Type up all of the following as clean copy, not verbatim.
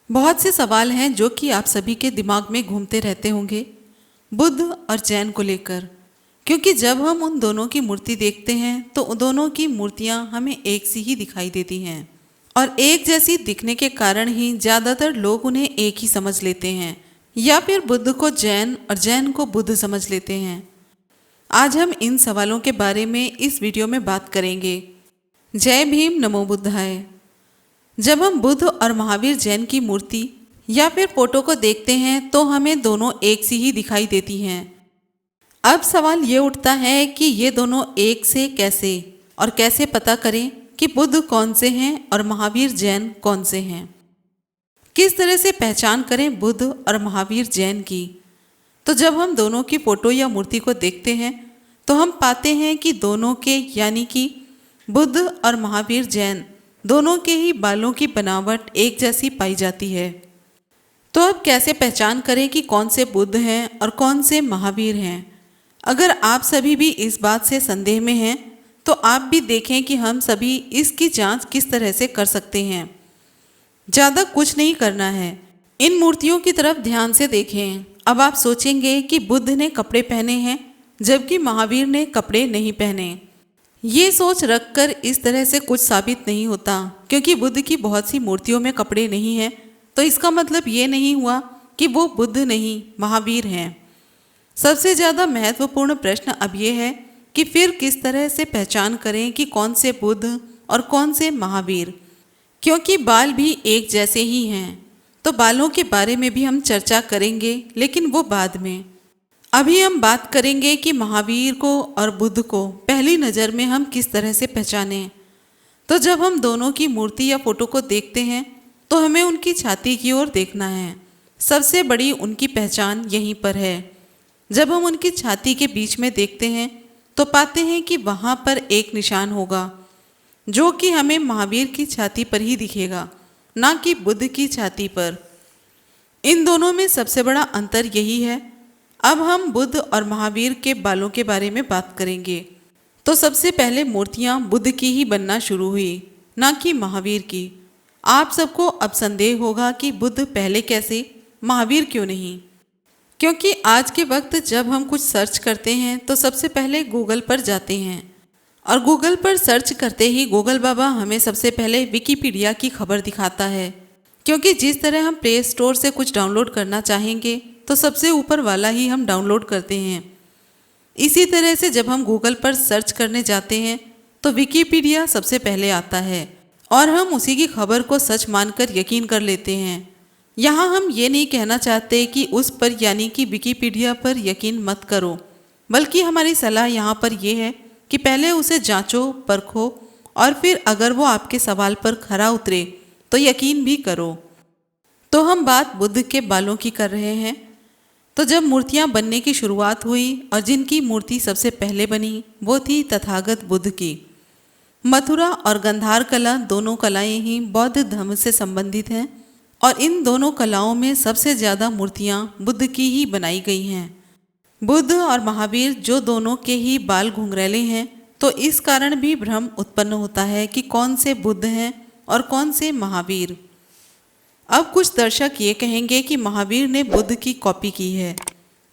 बहुत से सवाल हैं जो कि आप सभी के दिमाग में घूमते रहते होंगे बुद्ध और जैन को लेकर। क्योंकि जब हम उन दोनों की मूर्ति देखते हैं तो उन दोनों की मूर्तियां हमें एक सी ही दिखाई देती हैं और एक जैसी दिखने के कारण ही ज़्यादातर लोग उन्हें एक ही समझ लेते हैं या फिर बुद्ध को जैन और जैन को बुद्ध समझ लेते हैं। आज हम इन सवालों के बारे में इस वीडियो में बात करेंगे। जय भीम, नमो बुद्धाय। जब हम बुद्ध और महावीर जैन की मूर्ति या फिर फोटो को देखते हैं तो हमें दोनों एक सी ही दिखाई देती हैं। अब सवाल ये उठता है कि ये दोनों एक से कैसे और कैसे पता करें कि बुद्ध कौन से हैं और महावीर जैन कौन से हैं। किस तरह से पहचान करें बुद्ध और महावीर जैन की। तो जब हम दोनों की फोटो या मूर्ति को देखते हैं तो हम पाते हैं कि दोनों के यानी कि बुद्ध और महावीर जैन दोनों के ही बालों की बनावट एक जैसी पाई जाती है। तो अब कैसे पहचान करें कि कौन से बुद्ध हैं और कौन से महावीर हैं। अगर आप सभी भी इस बात से संदेह में हैं तो आप भी देखें कि हम सभी इसकी जांच किस तरह से कर सकते हैं। ज़्यादा कुछ नहीं करना है, इन मूर्तियों की तरफ ध्यान से देखें। अब आप सोचेंगे कि बुद्ध ने कपड़े पहने हैं जबकि महावीर ने कपड़े नहीं पहने। ये सोच रखकर इस तरह से कुछ साबित नहीं होता, क्योंकि बुद्ध की बहुत सी मूर्तियों में कपड़े नहीं हैं तो इसका मतलब ये नहीं हुआ कि वो बुद्ध नहीं महावीर हैं। सबसे ज़्यादा महत्वपूर्ण प्रश्न अब ये है कि फिर किस तरह से पहचान करें कि कौन से बुद्ध और कौन से महावीर। क्योंकि बाल भी एक जैसे ही हैं तो बालों के बारे में भी हम चर्चा करेंगे, लेकिन वो बाद में। अभी हम बात करेंगे कि महावीर को और बुद्ध को पहली नज़र में हम किस तरह से पहचानें। तो जब हम दोनों की मूर्ति या फोटो को देखते हैं तो हमें उनकी छाती की ओर देखना है। सबसे बड़ी उनकी पहचान यहीं पर है। जब हम उनकी छाती के बीच में देखते हैं तो पाते हैं कि वहाँ पर एक निशान होगा जो कि हमें महावीर की छाती पर ही दिखेगा, ना कि बुद्ध की छाती पर। इन दोनों में सबसे बड़ा अंतर यही है। अब हम बुद्ध और महावीर के बालों के बारे में बात करेंगे। तो सबसे पहले मूर्तियां बुद्ध की ही बनना शुरू हुई, ना कि महावीर की। आप सबको अब संदेह होगा कि बुद्ध पहले कैसे, महावीर क्यों नहीं। क्योंकि आज के वक्त जब हम कुछ सर्च करते हैं तो सबसे पहले गूगल पर जाते हैं और गूगल पर सर्च करते ही गूगल बाबा हमें सबसे पहले विकिपीडिया की खबर दिखाता है। क्योंकि जिस तरह हम प्ले स्टोर से कुछ डाउनलोड करना चाहेंगे तो सबसे ऊपर वाला ही हम डाउनलोड करते हैं। इसी तरह से जब हम गूगल पर सर्च करने जाते हैं तो विकिपीडिया सबसे पहले आता है और हम उसी की खबर को सच मानकर यकीन कर लेते हैं। यहाँ हम ये नहीं कहना चाहते कि उस पर यानी कि विकिपीडिया पर यकीन मत करो, बल्कि हमारी सलाह यहाँ पर यह है कि पहले उसे जांचो, परखो और फिर अगर वो आपके सवाल पर खरा उतरे तो यकीन भी करो। तो हम बात बुद्ध के बालों की कर रहे हैं। तो जब मूर्तियां बनने की शुरुआत हुई और जिनकी मूर्ति सबसे पहले बनी वो थी तथागत बुद्ध की। मथुरा और गंधार कला दोनों कलाएं ही बौद्ध धर्म से संबंधित हैं और इन दोनों कलाओं में सबसे ज़्यादा मूर्तियां बुद्ध की ही बनाई गई हैं। बुद्ध और महावीर जो दोनों के ही बाल घुंघरैले हैं तो इस कारण भी भ्रम उत्पन्न होता है कि कौन से बुद्ध हैं और कौन से महावीर। अब कुछ दर्शक ये कहेंगे कि महावीर ने बुद्ध की कॉपी की है,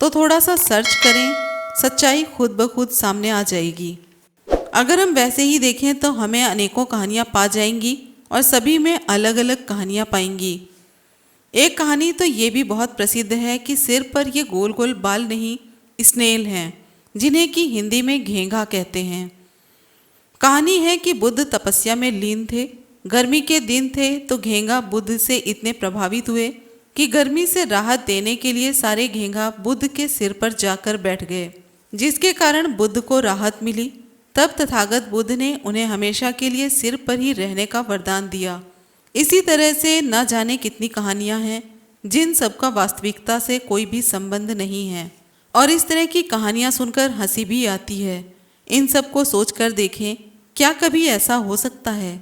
तो थोड़ा सा सर्च करें, सच्चाई खुद ब खुद सामने आ जाएगी। अगर हम वैसे ही देखें तो हमें अनेकों कहानियाँ पा जाएंगी और सभी में अलग अलग कहानियाँ पाएंगी। एक कहानी तो ये भी बहुत प्रसिद्ध है कि सिर पर ये गोल गोल बाल नहीं, स्नेल हैं, जिन्हें कि हिंदी में घेंघा कहते हैं। कहानी है कि बुद्ध तपस्या में लीन थे। गर्मी के दिन थे तो घेंघा बुद्ध से इतने प्रभावित हुए कि गर्मी से राहत देने के लिए सारे घेंघा बुद्ध के सिर पर जाकर बैठ गए, जिसके कारण बुद्ध को राहत मिली। तब तथागत बुद्ध ने उन्हें हमेशा के लिए सिर पर ही रहने का वरदान दिया। इसी तरह से न जाने कितनी कहानियां हैं जिन सबका वास्तविकता से कोई भी संबंध नहीं है और इस तरह की कहानियां सुनकर हंसी भी आती है। इन सब को सोच कर देखें, क्या कभी ऐसा हो सकता है?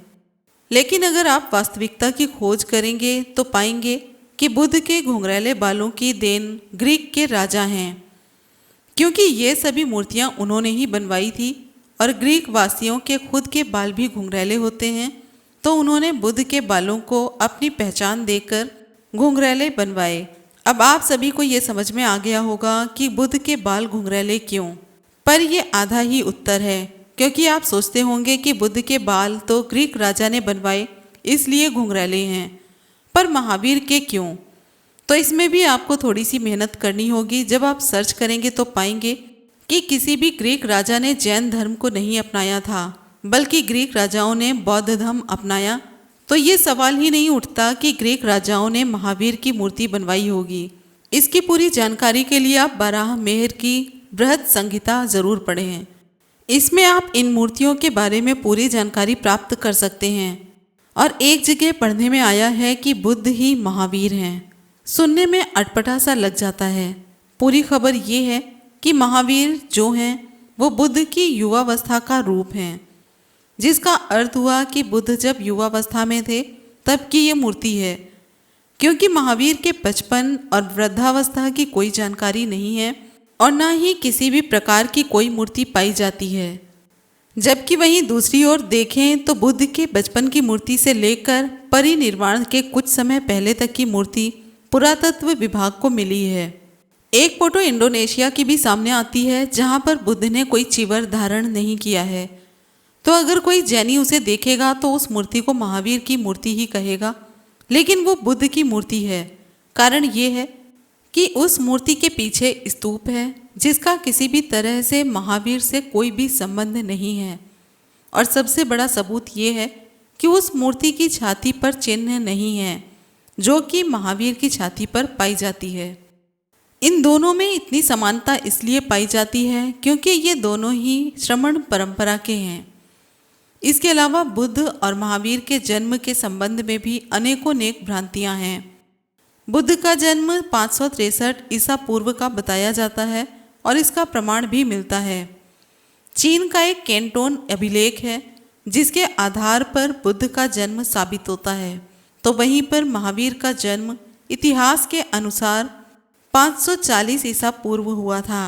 लेकिन अगर आप वास्तविकता की खोज करेंगे तो पाएंगे कि बुद्ध के घुंघरैले बालों की देन ग्रीक के राजा हैं, क्योंकि ये सभी मूर्तियां उन्होंने ही बनवाई थी और ग्रीक वासियों के खुद के बाल भी घुंघरैले होते हैं। तो उन्होंने बुद्ध के बालों को अपनी पहचान देकर घुंघरैले बनवाए। अब आप सभी को ये समझ में आ गया होगा कि बुद्ध के बाल घुंघरैले क्यों, पर ये आधा ही उत्तर है, क्योंकि आप सोचते होंगे कि बुद्ध के बाल तो ग्रीक राजा ने बनवाए इसलिए घुंघरैले हैं, पर महावीर के क्यों? तो इसमें भी आपको थोड़ी सी मेहनत करनी होगी। जब आप सर्च करेंगे तो पाएंगे कि किसी भी ग्रीक राजा ने जैन धर्म को नहीं अपनाया था, बल्कि ग्रीक राजाओं ने बौद्ध धर्म अपनाया। तो ये सवाल ही नहीं उठता कि ग्रीक राजाओं ने महावीर की मूर्ति बनवाई होगी। इसकी पूरी जानकारी के लिए आप बारह मेहर की बृहद संहिता जरूर पढ़ें। इसमें आप इन मूर्तियों के बारे में पूरी जानकारी प्राप्त कर सकते हैं। और एक जगह पढ़ने में आया है कि बुद्ध ही महावीर हैं। सुनने में अटपटा सा लग जाता है। पूरी खबर ये है कि महावीर जो हैं वो बुद्ध की युवावस्था का रूप हैं, जिसका अर्थ हुआ कि बुद्ध जब युवावस्था में थे तब की ये मूर्ति है, क्योंकि महावीर के बचपन और वृद्धावस्था की कोई जानकारी नहीं है और ना ही किसी भी प्रकार की कोई मूर्ति पाई जाती है। जबकि वहीं दूसरी ओर देखें तो बुद्ध के बचपन की मूर्ति से लेकर परिनिर्वाण के कुछ समय पहले तक की मूर्ति पुरातत्व विभाग को मिली है। एक फोटो इंडोनेशिया की भी सामने आती है, जहां पर बुद्ध ने कोई चिवर धारण नहीं किया है। तो अगर कोई जैनी उसे देखेगा तो उस मूर्ति को महावीर की मूर्ति ही कहेगा, लेकिन वो बुद्ध की मूर्ति है। कारण ये है कि उस मूर्ति के पीछे स्तूप है, जिसका किसी भी तरह से महावीर से कोई भी संबंध नहीं है। और सबसे बड़ा सबूत ये है कि उस मूर्ति की छाती पर चिन्ह नहीं है, जो कि महावीर की छाती पर पाई जाती है। इन दोनों में इतनी समानता इसलिए पाई जाती है क्योंकि ये दोनों ही श्रमण परंपरा के हैं। इसके अलावा बुद्ध और महावीर के जन्म के संबंध में भी अनेकों नेक भ्रांतियां हैं। बुद्ध का जन्म 563 ईसा पूर्व का बताया जाता है और इसका प्रमाण भी मिलता है। चीन का एक कैंटोन अभिलेख है जिसके आधार पर बुद्ध का जन्म साबित होता है। तो वहीं पर महावीर का जन्म इतिहास के अनुसार 540 ईसा पूर्व हुआ था।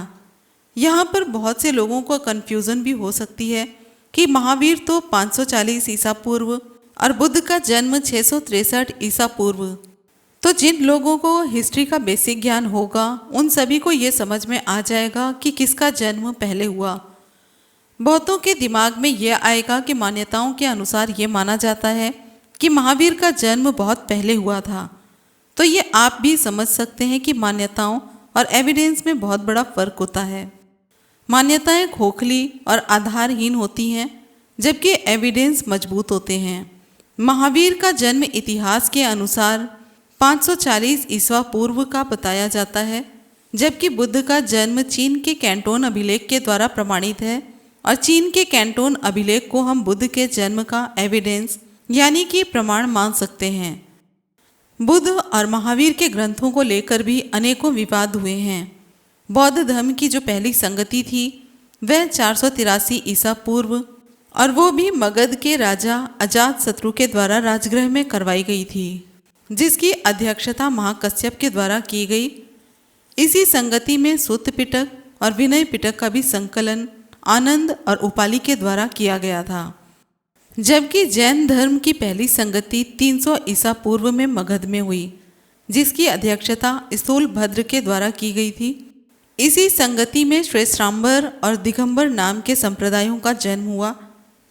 यहाँ पर बहुत से लोगों को कन्फ्यूज़न भी हो सकती है कि महावीर तो 540 ईसा पूर्व और बुद्ध का जन्म 663 ईसा पूर्व। तो जिन लोगों को हिस्ट्री का बेसिक ज्ञान होगा उन सभी को ये समझ में आ जाएगा कि किसका जन्म पहले हुआ। बहुतों के दिमाग में यह आएगा कि मान्यताओं के अनुसार ये माना जाता है कि महावीर का जन्म बहुत पहले हुआ था। तो ये आप भी समझ सकते हैं कि मान्यताओं और एविडेंस में बहुत बड़ा फर्क होता है। मान्यताएं खोखली और आधारहीन होती हैं, जबकि एविडेंस मजबूत होते हैं। महावीर का जन्म इतिहास के अनुसार 540 ईसा पूर्व का बताया जाता है, जबकि बुद्ध का जन्म चीन के कैंटोन अभिलेख के द्वारा प्रमाणित है। और चीन के कैंटोन अभिलेख को हम बुद्ध के जन्म का एविडेंस यानी कि प्रमाण मान सकते हैं। बुद्ध और महावीर के ग्रंथों को लेकर भी अनेकों विवाद हुए हैं। बौद्ध धर्म की जो पहली संगति थी वह 483 ईसा पूर्व और वो भी मगध के राजा अजातशत्रु के द्वारा राजगृह में करवाई गई थी, जिसकी अध्यक्षता महाकश्यप के द्वारा की गई। इसी संगति में सूत पिटक और विनय पिटक का भी संकलन आनंद और उपाली के द्वारा किया गया था। जबकि जैन धर्म की पहली संगति 300 ईसा पूर्व में मगध में हुई, जिसकी अध्यक्षता स्थूलभद्र के द्वारा की गई थी। इसी संगति में श्वेतांबर और दिगंबर नाम के संप्रदायों का जन्म हुआ।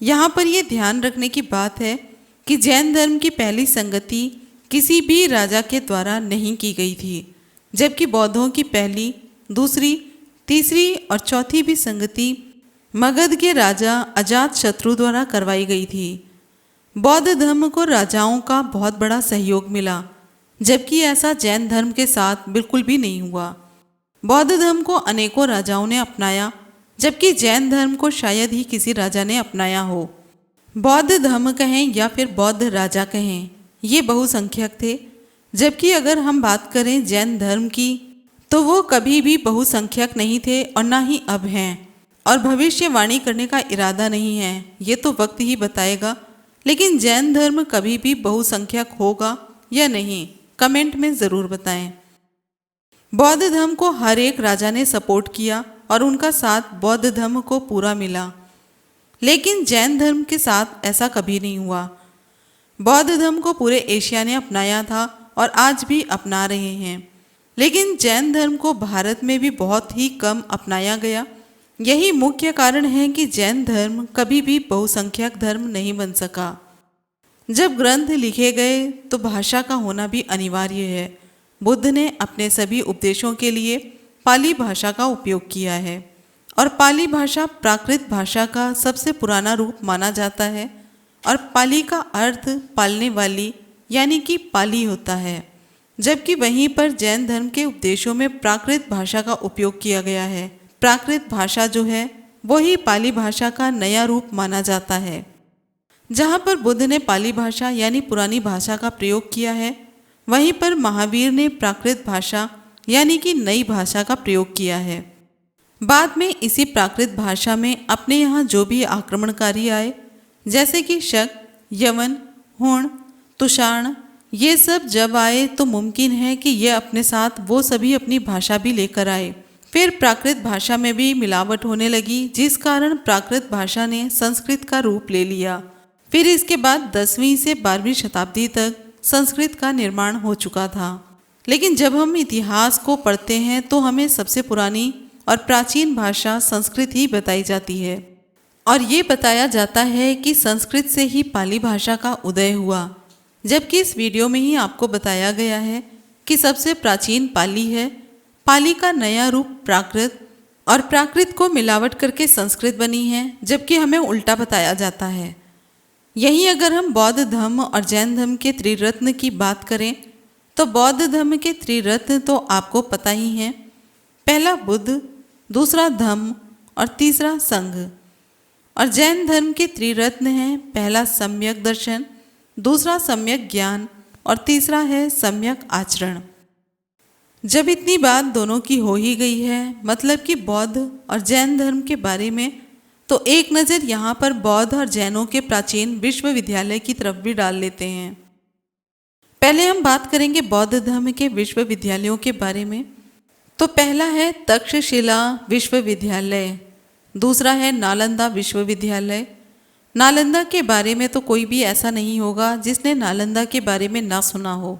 यहाँ पर यह ध्यान रखने की बात है कि जैन धर्म की पहली संगति किसी भी राजा के द्वारा नहीं की गई थी, जबकि बौद्धों की पहली, दूसरी, तीसरी और चौथी भी संगति मगध के राजा अजातशत्रु द्वारा करवाई गई थी। बौद्ध धर्म को राजाओं का बहुत बड़ा सहयोग मिला, जबकि ऐसा जैन धर्म के साथ बिल्कुल भी नहीं हुआ। बौद्ध धर्म को अनेकों राजाओं ने अपनाया, जबकि जैन धर्म को शायद ही किसी राजा ने अपनाया हो। बौद्ध धर्म कहें या फिर बौद्ध राजा कहें, ये बहुसंख्यक थे, जबकि अगर हम बात करें जैन धर्म की तो वो कभी भी बहुसंख्यक नहीं थे और ना ही अब हैं, और भविष्यवाणी करने का इरादा नहीं है, ये तो वक्त ही बताएगा। लेकिन जैन धर्म कभी भी बहुसंख्यक होगा या नहीं, कमेंट में ज़रूर बताएं। बौद्ध धर्म को हर एक राजा ने सपोर्ट किया और उनका साथ बौद्ध धर्म को पूरा मिला, लेकिन जैन धर्म के साथ ऐसा कभी नहीं हुआ। बौद्ध धर्म को पूरे एशिया ने अपनाया था और आज भी अपना रहे हैं। लेकिन जैन धर्म को भारत में भी बहुत ही कम अपनाया गया। यही मुख्य कारण है कि जैन धर्म कभी भी बहुसंख्यक धर्म नहीं बन सका। जब ग्रंथ लिखे गए तो भाषा का होना भी अनिवार्य है। बुद्ध ने अपने सभी उपदेशों के लिए पाली भाषा का उपयोग किया है और पाली भाषा प्राकृत भाषा का सबसे पुराना रूप माना जाता है और पाली का अर्थ पालने वाली यानी कि पाली होता है, जबकि वहीं पर जैन धर्म के उपदेशों में प्राकृत भाषा का उपयोग किया गया है। प्राकृत भाषा जो है वही पाली भाषा का नया रूप माना जाता है। जहाँ पर बुद्ध ने पाली भाषा यानी पुरानी भाषा का प्रयोग किया है, वहीं पर महावीर ने प्राकृत भाषा यानी कि नई भाषा का प्रयोग किया है। बाद में इसी प्राकृत भाषा में अपने यहाँ जो भी आक्रमणकारी आए, जैसे कि शक, यवन, हुण, तुषाण, ये सब जब आए तो मुमकिन है कि ये अपने साथ वो सभी अपनी भाषा भी लेकर आए। फिर प्राकृत भाषा में भी मिलावट होने लगी, जिस कारण प्राकृत भाषा ने संस्कृत का रूप ले लिया। फिर इसके बाद 10वीं से 12वीं शताब्दी तक संस्कृत का निर्माण हो चुका था। लेकिन जब हम इतिहास को पढ़ते हैं तो हमें सबसे पुरानी और प्राचीन भाषा संस्कृत ही बताई जाती है और ये बताया जाता है कि संस्कृत से ही पाली भाषा का उदय हुआ, जबकि इस वीडियो में ही आपको बताया गया है कि सबसे प्राचीन पाली है। पाली का नया रूप प्राकृत और प्राकृत को मिलावट करके संस्कृत बनी है, जबकि हमें उल्टा बताया जाता है। यहीं अगर हम बौद्ध धर्म और जैन धर्म के त्रिरत्न की बात करें तो बौद्ध धर्म के त्रिरत्न तो आपको पता ही है। पहला बुद्ध, दूसरा धम्म और तीसरा संघ। और जैन धर्म के त्रिरत्न हैं, पहला सम्यक दर्शन, दूसरा सम्यक ज्ञान और तीसरा है सम्यक आचरण। जब इतनी बात दोनों की हो ही गई है, मतलब कि बौद्ध और जैन धर्म के बारे में, तो एक नज़र यहाँ पर बौद्ध और जैनों के प्राचीन विश्वविद्यालय की तरफ भी डाल लेते हैं। पहले हम बात करेंगे बौद्ध धर्म के विश्वविद्यालयों के बारे में। तो पहला है तक्षशिला विश्वविद्यालय, दूसरा है नालंदा विश्वविद्यालय। नालंदा के बारे में तो कोई भी ऐसा नहीं होगा जिसने नालंदा के बारे में ना सुना हो।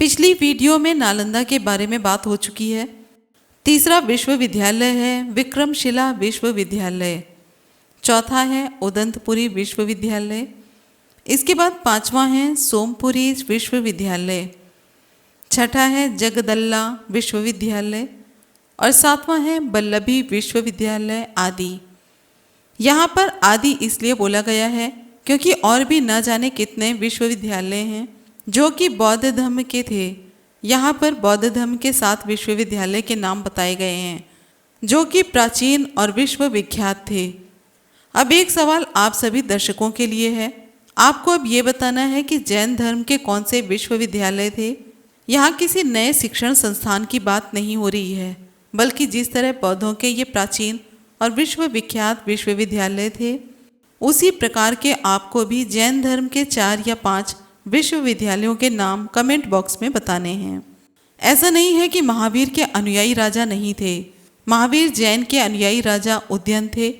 पिछली वीडियो में नालंदा के बारे में बात हो चुकी है। तीसरा विश्वविद्यालय है विक्रमशिला विश्वविद्यालय। चौथा है उदंतपुरी विश्वविद्यालय। इसके बाद पांचवा है सोमपुरी विश्वविद्यालय। छठा है जगदल्ला विश्वविद्यालय और सातवां है बल्लभी विश्वविद्यालय आदि। यहाँ पर आदि इसलिए बोला गया है क्योंकि और भी न जाने कितने विश्वविद्यालय हैं जो कि बौद्ध धर्म के थे। यहाँ पर बौद्ध धर्म के 7 विश्वविद्यालय के नाम बताए गए हैं जो कि प्राचीन और विश्व विख्यात थे। अब एक सवाल आप सभी दर्शकों के लिए है। आपको अब ये बताना है कि जैन धर्म के कौन से विश्वविद्यालय थे। यहाँ किसी नए शिक्षण संस्थान की बात नहीं हो रही है, बल्कि जिस तरह बौद्धों के ये प्राचीन और विश्व विख्यात विश्वविद्यालय थे, उसी प्रकार के आपको भी जैन धर्म के 4 या 5 विश्वविद्यालयों के नाम कमेंट बॉक्स में बताने हैं। ऐसा नहीं है कि महावीर के अनुयायी राजा नहीं थे। महावीर जैन के अनुयायी राजा उदयन थे।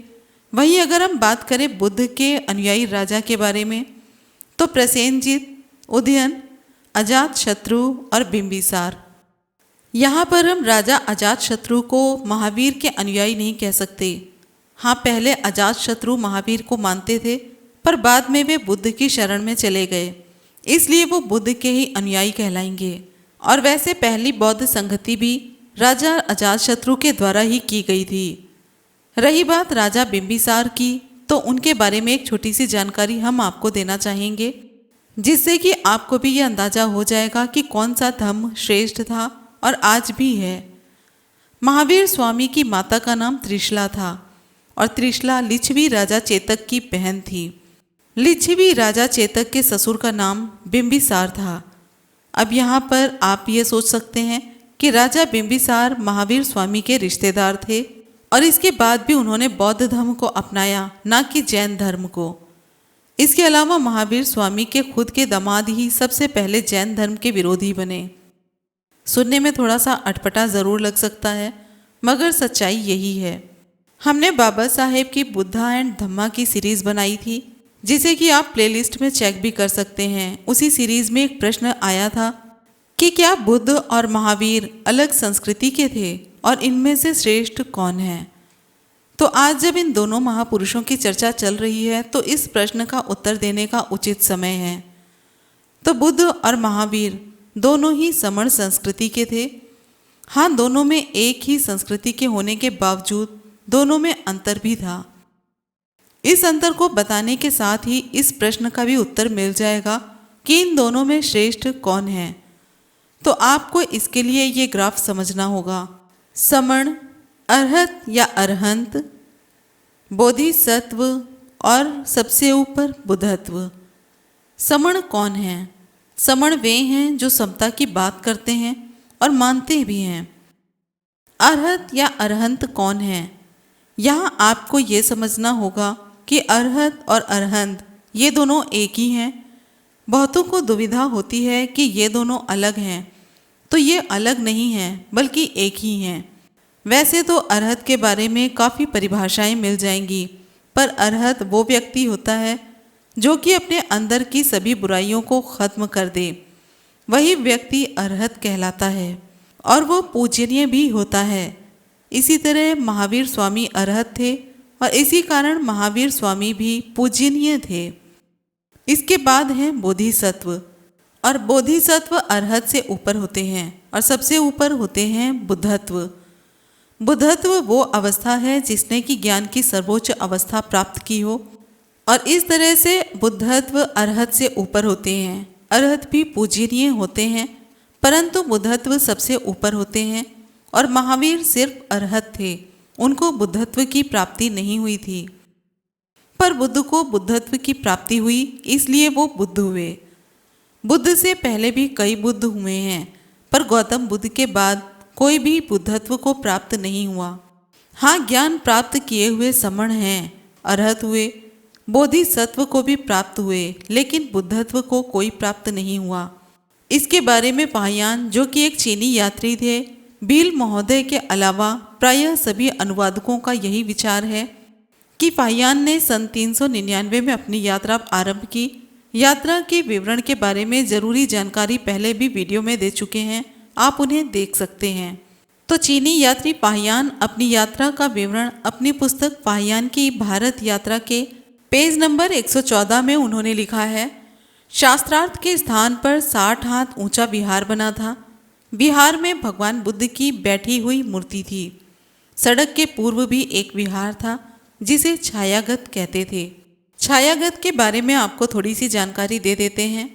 वहीं अगर हम बात करें बुद्ध के अनुयायी राजा के बारे में तो प्रसेनजित, उदयन, अजातशत्रु और बिंबिसार। यहाँ पर हम राजा अजातशत्रु को महावीर के अनुयायी नहीं कह सकते। हाँ, पहले अजातशत्रु महावीर को मानते थे, पर बाद में वे बुद्ध की शरण में चले गए, इसलिए वो बुद्ध के ही अनुयायी कहलाएंगे। और वैसे पहली बौद्ध संगति भी राजा अजातशत्रु के द्वारा ही की गई थी। रही बात राजा बिंबिसार की, तो उनके बारे में एक छोटी सी जानकारी हम आपको देना चाहेंगे, जिससे कि आपको भी ये अंदाजा हो जाएगा कि कौन सा धर्म श्रेष्ठ था और आज भी है। महावीर स्वामी की माता का नाम त्रिशला था और त्रिशला लिच्छवी राजा चेतक की बहन थी। लिच्छवी राजा चेतक के ससुर का नाम बिंबिसार था। अब यहाँ पर आप ये सोच सकते हैं कि राजा बिंबिसार महावीर स्वामी के रिश्तेदार थे और इसके बाद भी उन्होंने बौद्ध धर्म को अपनाया, ना कि जैन धर्म को। इसके अलावा महावीर स्वामी के खुद के दामाद ही सबसे पहले जैन धर्म के विरोधी बने। सुनने में थोड़ा सा अटपटा ज़रूर लग सकता है, मगर सच्चाई यही है। हमने बाबा साहेब की बुद्धा एंड धम्मा की सीरीज़ बनाई थी, जिसे कि आप प्लेलिस्ट में चेक भी कर सकते हैं। उसी सीरीज़ में एक प्रश्न आया था कि क्या बुद्ध और महावीर अलग संस्कृति के थे और इनमें से श्रेष्ठ कौन है। तो आज जब इन दोनों महापुरुषों की चर्चा चल रही है तो इस प्रश्न का उत्तर देने का उचित समय है। तो बुद्ध और महावीर दोनों ही समण संस्कृति के थे। हाँ, दोनों में एक ही संस्कृति के होने के बावजूद दोनों में अंतर भी था। इस अंतर को बताने के साथ ही इस प्रश्न का भी उत्तर मिल जाएगा कि इन दोनों में श्रेष्ठ कौन है। तो आपको इसके लिए ये ग्राफ समझना होगा। समण, अरहत या अरहंत, बोधिसत्व और सबसे ऊपर बुद्धत्व। समण कौन है? समण वे हैं जो समता की बात करते हैं और मानते भी हैं। अरहत या अरहंत कौन है? यहाँ आपको ये समझना होगा कि अरहत और अरहंत ये दोनों एक ही हैं। बहुतों को दुविधा होती है कि ये दोनों अलग हैं, तो ये अलग नहीं हैं बल्कि एक ही हैं। वैसे तो अरहत के बारे में काफ़ी परिभाषाएं मिल जाएंगी, पर अरहत वो व्यक्ति होता है जो कि अपने अंदर की सभी बुराइयों को ख़त्म कर दे, वही व्यक्ति अरहत कहलाता है और वो पूजनीय भी होता है। इसी तरह महावीर स्वामी अरहत थे और इसी कारण महावीर स्वामी भी पूजनीय थे। इसके बाद हैं बोधिसत्व, और बोधिसत्व अरहत से ऊपर होते हैं और सबसे ऊपर होते हैं बुद्धत्व। बुद्धत्व वो अवस्था है जिसने कि ज्ञान की सर्वोच्च अवस्था प्राप्त की हो, और इस तरह से बुद्धत्व अरहत से ऊपर होते हैं। अरहत भी पूजनीय होते हैं, परंतु बुद्धत्व सबसे ऊपर होते हैं। और महावीर सिर्फ अरहत थे, उनको बुद्धत्व की प्राप्ति नहीं हुई थी। पर बुद्ध को बुद्धत्व की प्राप्ति हुई, इसलिए वो बुद्ध हुए। बुद्ध से पहले भी कई बुद्ध हुए हैं, पर गौतम बुद्ध के बाद कोई भी बुद्धत्व को प्राप्त नहीं हुआ। हाँ, ज्ञान प्राप्त किए हुए समण हैं, अरहत हुए, बोधिसत्व को भी प्राप्त हुए, लेकिन बुद्धत्व को कोई प्राप्त नहीं हुआ। इसके बारे में पाहियान, जो कि एक चीनी यात्री थे, बील महोदय के अलावा प्रायः सभी अनुवादकों का यही विचार है कि पाहियान ने सन 399 में अपनी यात्रा आरंभ की। यात्रा के विवरण के बारे में ज़रूरी जानकारी पहले भी वीडियो में दे चुके हैं, आप उन्हें देख सकते हैं। तो चीनी यात्री पाहियान अपनी यात्रा का विवरण अपनी पुस्तक पाहियान की भारत यात्रा के पेज नंबर 114 में उन्होंने लिखा है। शास्त्रार्थ के स्थान पर 60 हाथ ऊंचा विहार बना था। विहार में भगवान बुद्ध की बैठी हुई मूर्ति थी। सड़क के पूर्व भी एक विहार था जिसे छायागत कहते थे। छायागत के बारे में आपको थोड़ी सी जानकारी दे देते हैं।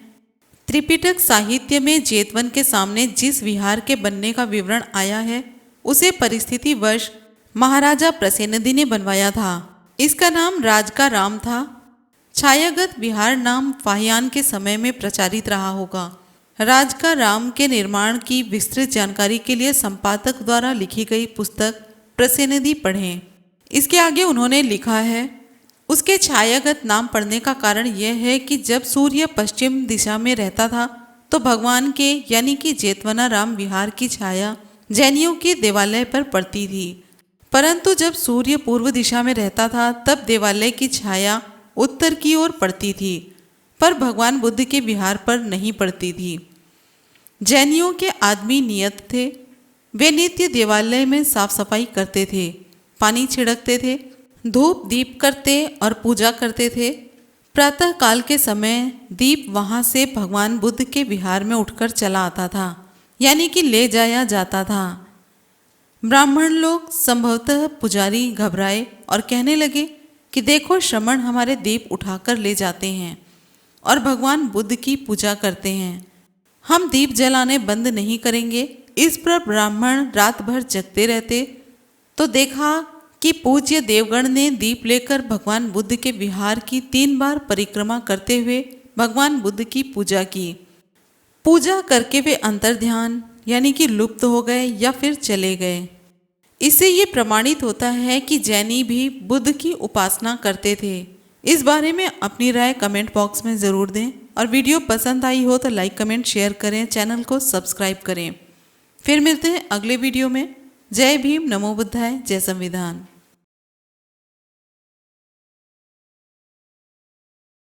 त्रिपिटक साहित्य में जेतवन के सामने जिस विहार के बनने का विवरण आया है, उसे परिस्थितिवश महाराजा प्रसेनदि ने बनवाया था। इसका नाम राज का राम था। छायागत विहार नाम पाहियान के समय में प्रचारित रहा होगा। राज का राम के निर्माण की विस्तृत जानकारी के लिए संपादक द्वारा लिखी गई पुस्तक प्रसेनदि पढ़ें। इसके आगे उन्होंने लिखा है, उसके छायागत नाम पड़ने का कारण यह है कि जब सूर्य पश्चिम दिशा में रहता था तो भगवान के यानी कि जेतवनाराम विहार की छाया जैनियों के देवालय पर पड़ती थी, परंतु जब सूर्य पूर्व दिशा में रहता था तब देवालय की छाया उत्तर की ओर पड़ती थी, पर भगवान बुद्ध के विहार पर नहीं पड़ती थी। जैनियों के आदमी नियत थे। वे नित्य देवालय में साफ सफाई करते थे, पानी छिड़कते थे, धूप दीप करते और पूजा करते थे। प्रातः काल के समय दीप वहाँ से भगवान बुद्ध के विहार में उठकर चला आता था, यानी कि ले जाया जाता था। ब्राह्मण लोग, संभवतः पुजारी, घबराए और कहने लगे कि देखो, श्रमण हमारे दीप उठाकर ले जाते हैं और भगवान बुद्ध की पूजा करते हैं, हम दीप जलाने बंद नहीं करेंगे। इस पर ब्राह्मण रात भर जगते रहते। तो देखा कि पूज्य देवगण ने दीप लेकर भगवान बुद्ध के विहार की 3 बार परिक्रमा करते हुए भगवान बुद्ध की पूजा की। पूजा करके वे अंतर्ध्यान यानी कि लुप्त हो गए या फिर चले गए। इससे ये प्रमाणित होता है कि जैनी भी बुद्ध की उपासना करते थे। इस बारे में अपनी राय कमेंट बॉक्स में ज़रूर दें, और वीडियो पसंद आई हो तो लाइक कमेंट शेयर करें, चैनल को सब्सक्राइब करें। फिर मिलते हैं अगले वीडियो में। जय भीम, नमो बुद्धाय, जय संविधान।